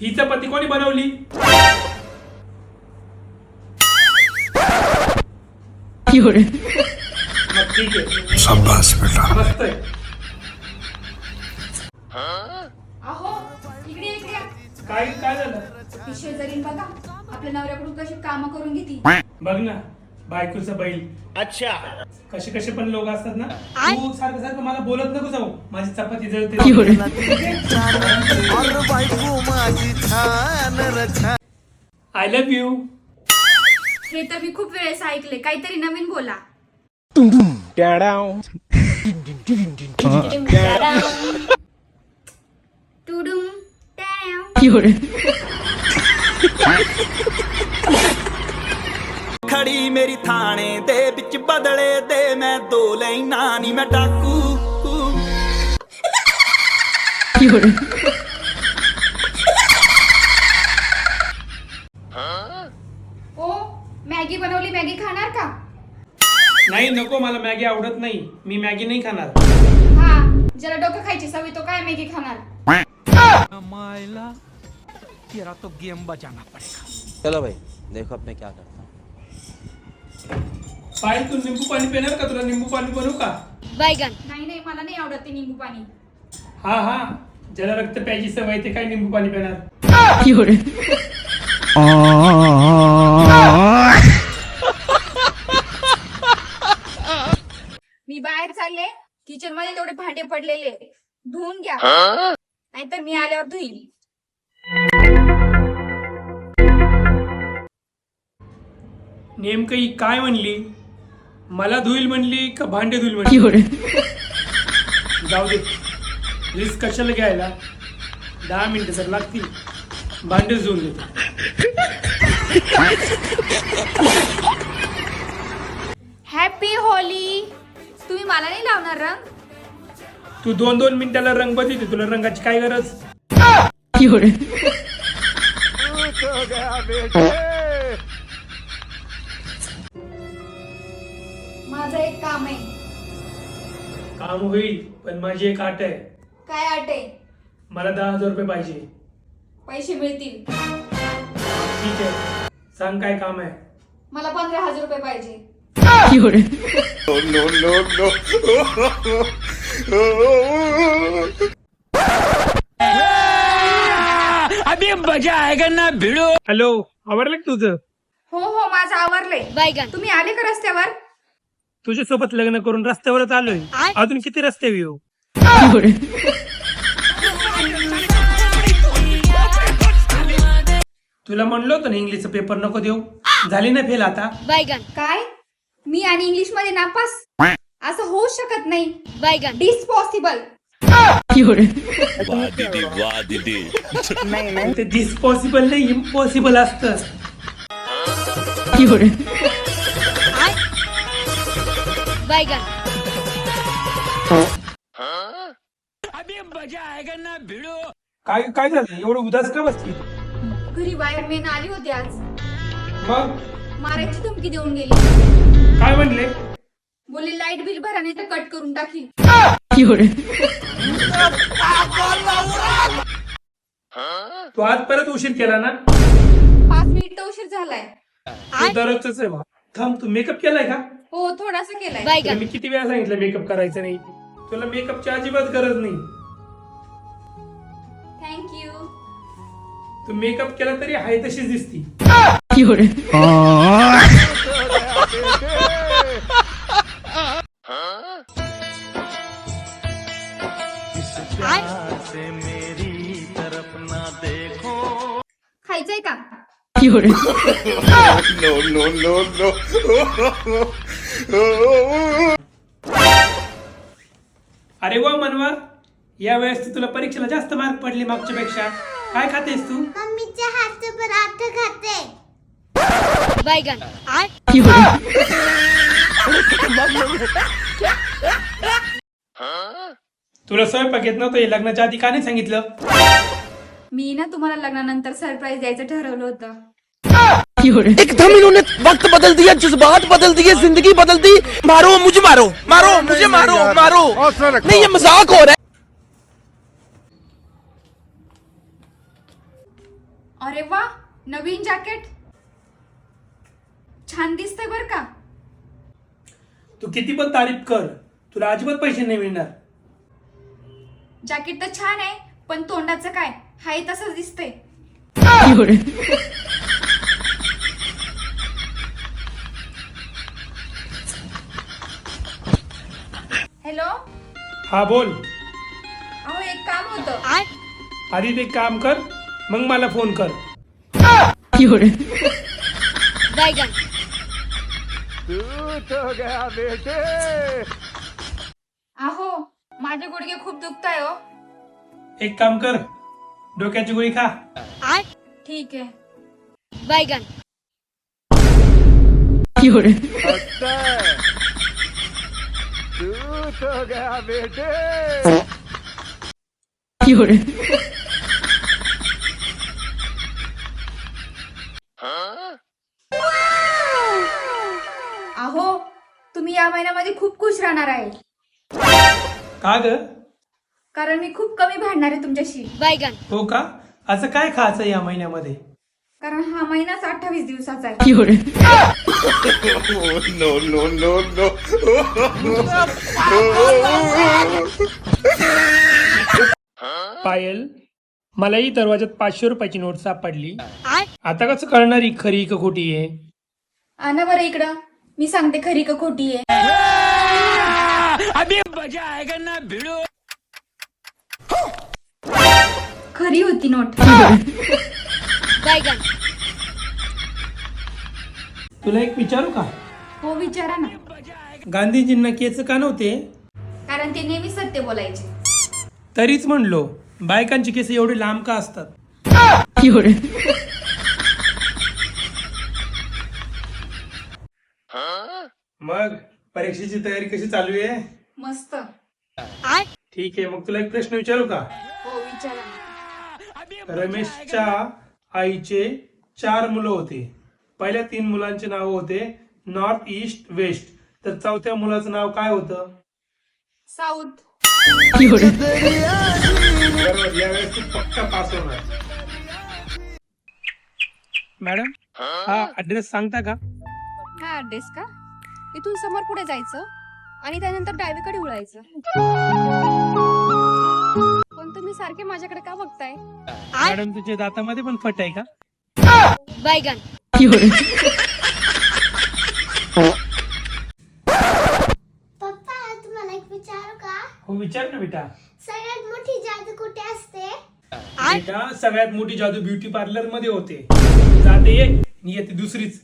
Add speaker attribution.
Speaker 1: ही चपाती कोणी बनवली? ठीक आहे,
Speaker 2: शाबाश बेटा.
Speaker 1: मस्त आहे.
Speaker 3: अहो इकडे इकडे
Speaker 1: काय काय झालं?
Speaker 3: ती शेजारीन बघा आपल्या नवऱ्याकडून कशी कामं करून घेती.
Speaker 1: बघ ना, बायकोचं बैल. अच्छा, कसे कसे पण लोक असतात ना. तू सारखं सारखं मला बोलत नको जाऊ, माझी चपाती जळते. I love you.
Speaker 3: हे तर मी खूप वेळेस ऐकले, काहीतरी नवीन बोला. टुडुम टॅव.
Speaker 4: खड़ी मेरी थाने दे बिच बदले दे मैं दो लाइना नी मैं डाकू.
Speaker 3: ओ मॅगी बनवली, मॅगी खाणार का?
Speaker 1: नाही नको, मला मॅगी आवडत नाही. मी मॅगी नाही खाणार.
Speaker 3: हा, ज्याला डोकं खायची सवय तो काय मॅगी खाणार?
Speaker 4: मायला तेरा तो गेम बजाना पड़ेगा.
Speaker 5: चलो भाई देखो अब मैं क्या करता हूँ.
Speaker 1: पायल, तू निंबू पाणी पिणार का? तुला निंबू पाणी बनवू का?
Speaker 3: नाही नाही, मला नाही आवडत ते निंबू पाणी.
Speaker 1: हा हा, ज्याला रक्त प्यायची सवय ते काय निंबू पाणी पिणार?
Speaker 3: मी बाहेर चालले, किचन मध्ये तेवढे भांडे पडलेले धुवून घ्या, नाहीतर मी आल्यावर धुईल.
Speaker 1: नेमकं ही काय म्हणली? मला धुईल म्हणली का भांडे धुईल म्हणली? जाऊ दे, रिस्क कशाला घ्यायला. 10 मिनिटं जर लागतील, भांडे धुवून देतो.
Speaker 3: Happy Holy. तुम्ही मला नाही लावणार रंग?
Speaker 1: तू 2-2 मिनिटाला रंग बदलते, तुला रंगाची काय गरज?
Speaker 3: माझं एक काम आहे.
Speaker 1: काम होईल, पण माझी एक अट आहे.
Speaker 3: काय अट आहे?
Speaker 1: मला 10,000 रुपये पाहिजे.
Speaker 3: पैसे मिळतील.
Speaker 1: ठीक आहे, सांग काय काम आहे.
Speaker 3: मला 15,000 रुपये पाहिजे.
Speaker 4: अभी मजा आएगा ना भिड़ो.
Speaker 1: हॅलो, आवडलं का तुझं?
Speaker 3: हो हो, माझं आवरलंय. तुम्ही आले का रस्त्यावर?
Speaker 1: तुझ्यासोबत लग्न करून रस्त्यावरच आलोय. अजून किती रस्ते येऊ? तुला म्हणलो होतं ना इंग्लिशचा पेपर नको देऊ. झाली ना फेल आता?
Speaker 3: काय? मी आणि इंग्लिश मध्ये नापास? असं होऊ शकत नाही. डिस्पॉसिबल.
Speaker 1: ते डिस्पॉसिबल नाही, इम्पॉसिबल असतं.
Speaker 4: अभी मजा आएगा ना भिड़ो.
Speaker 1: काय काय झालं? एवढं उदास का बसली?
Speaker 3: घरी वायरमॅन आली होती आज.
Speaker 1: मग
Speaker 3: मारायची धमकी देऊन गेली.
Speaker 1: काय म्हणले?
Speaker 3: बोलले लाईट बिल भरा नाही तर कट करून टाकील.
Speaker 1: तू आज परत उशीर केला ना?
Speaker 3: 5 मिनिट उशीर झालाय.
Speaker 1: तू दररोजच आहे बा. थांब, तू मेकअप केलाय का?
Speaker 3: हो, थोडासा केलाय.
Speaker 1: तुला मी किती वेळा सांगितलं मेकअप करायचं नाही. तुला मेकअपची अजिबात गरज नाही.
Speaker 3: थँक्यू.
Speaker 1: तू मेकअप केला तरी आहे तशीच दिसती.
Speaker 3: खायचंय का?
Speaker 1: अरे वा मनवा, या वेळेस तुला परीक्षेला जास्त मार्क पडले मागच्या पेक्षा. काय खातेस तू?
Speaker 6: मम्मीच्या हातचं पराठा खाते.
Speaker 1: तुला स्वयंपाक येत नव्हतं, हे लग्नाच्या आधी का नाही सांगितलं?
Speaker 3: मी ना तुम्हाला लग्नानंतर सरप्राईज द्यायचं ठरवलं होतं.
Speaker 2: एकदम इन्होंने वक्त बदल दिया, जज्बात बदल दिए, जिंदगी बदल दी। मारो मुझे, मारो मारो मुझे, मारो मारो। नहीं ये मजाक हो रहा है।
Speaker 3: अरे वा, नवीन जॅकेट छान दिसतंय बर का.
Speaker 1: तू किती पण तारीफ कर, तुला अजिबात पैसे नाही मिळणार.
Speaker 3: जॅकेट तर छान आहे, पण तोंडाचं काय हाय तसंच दिसतंय. हॅलो,
Speaker 1: हा बोल.
Speaker 3: अहो एक काम होतं.
Speaker 1: आधी ते काम कर, मग मला फोन कर.
Speaker 3: अहो माझे गुडघे खूप दुखताय हो.
Speaker 1: एक काम कर, डोक्याची गोळी खा.
Speaker 3: ठीक आहे. अहो तुम्ही या महिन्यामध्ये खूप खुश राहणार आहे,
Speaker 1: का ग?
Speaker 3: कारण मी खूप कमी भांडणार आहे तुमच्याशी.
Speaker 1: हो का? असं काय खायचं या महिन्यामध्ये?
Speaker 3: कारण हा महिनाच 28 दिवसाचा आहे.
Speaker 1: पायल, मलाही दरवाजात 500 रुपयाची नोट सापडली. आता कसं कळणार ही खरी का खोटी आहे?
Speaker 3: आणा बरं इकडं, मी सांगते खरी का खोटी आहे. खरी होती नोट.
Speaker 1: तुला एक विचारू का?
Speaker 3: हो विचारा ना.
Speaker 1: गांधीजींना केस का नव्हते?
Speaker 3: कारण ते नेहमी सत्य बोलायचे.
Speaker 1: तरीच म्हणलो, बायकांची केस एवढे लांब का असतात? मग परीक्षेची तयारी कशी चालू आहे?
Speaker 3: मस्त.
Speaker 1: ठीक आहे, मग तुला एक प्रश्न विचारू का?
Speaker 3: हो विचारा ना.
Speaker 1: रमेशच्या आईचे 4 मुलं होते. पहिल्या 3 मुलांचे नाव होते नॉर्थ, ईस्ट, वेस्ट. तर चौथ्या मुलाचं नाव काय होतं?
Speaker 3: साऊथ.
Speaker 1: बरोबर, यावेळेस तू पक्का पास होणार. मॅडम, हा ऍड्रेस सांगता का?
Speaker 3: हा ऍड्रेस का? इथून समोर पुढे जायचं आणि त्यानंतर डावीकडे वळायचं. पण तुम्ही सारखे माझ्याकडे का बघताय?
Speaker 1: मॅडम, तुझ्या दातामध्ये पण फट आहे का?
Speaker 6: पप्पा तुम्हाला एक विचारू का?
Speaker 1: हो विचार ना बेटा.
Speaker 6: सगळ्यात मोठी जादू कुठे असते?
Speaker 1: बेटा, सगळ्यात मोठी जादू ब्युटी पार्लर मध्ये होते. जाते एक आणि येते दुसरीच.